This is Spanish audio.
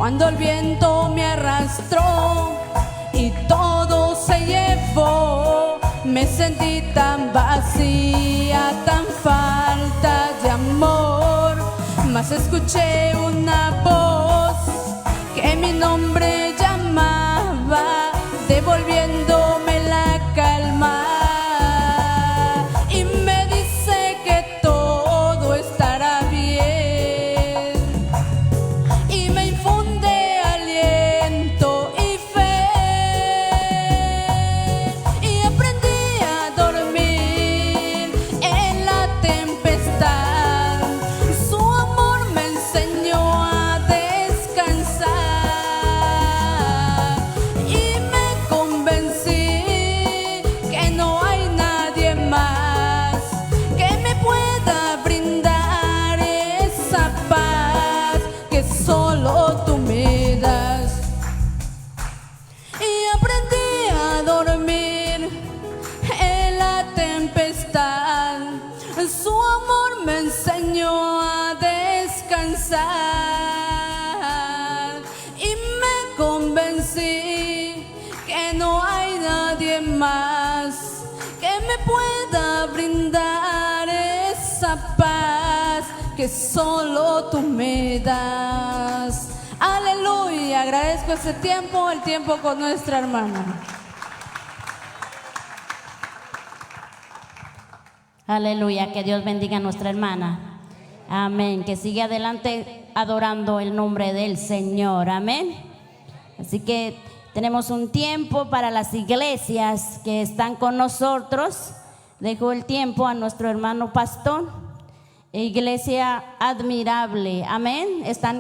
Cuando el viento me arrastró y todo se llevó, me sentí tan vacía, tan falta de amor. Mas escuché una voz que mi nombre llamaba, devolviéndome la calma, y me dice que todo estará bien, y me infunde aliento y fe, y aprendí a dormir en la tempestad. Su amor me enseñó a descansar, y me convencí que no hay nadie más que me pueda brindar esa paz que solo tú me das. Y aprendí a dormir en la tempestad. Su amor me enseñó a descansar, y me convencí que no hay nadie más que me pueda brindar esa paz que solo tú me das. Aleluya, agradezco este tiempo, el tiempo con nuestra hermana. Aleluya, que Dios bendiga a nuestra hermana. Amén, que siga adelante adorando el nombre del Señor. Amén. Así que tenemos un tiempo para las iglesias que están con nosotros. Dejo el tiempo a nuestro hermano pastor. Iglesia admirable. Amén. Están con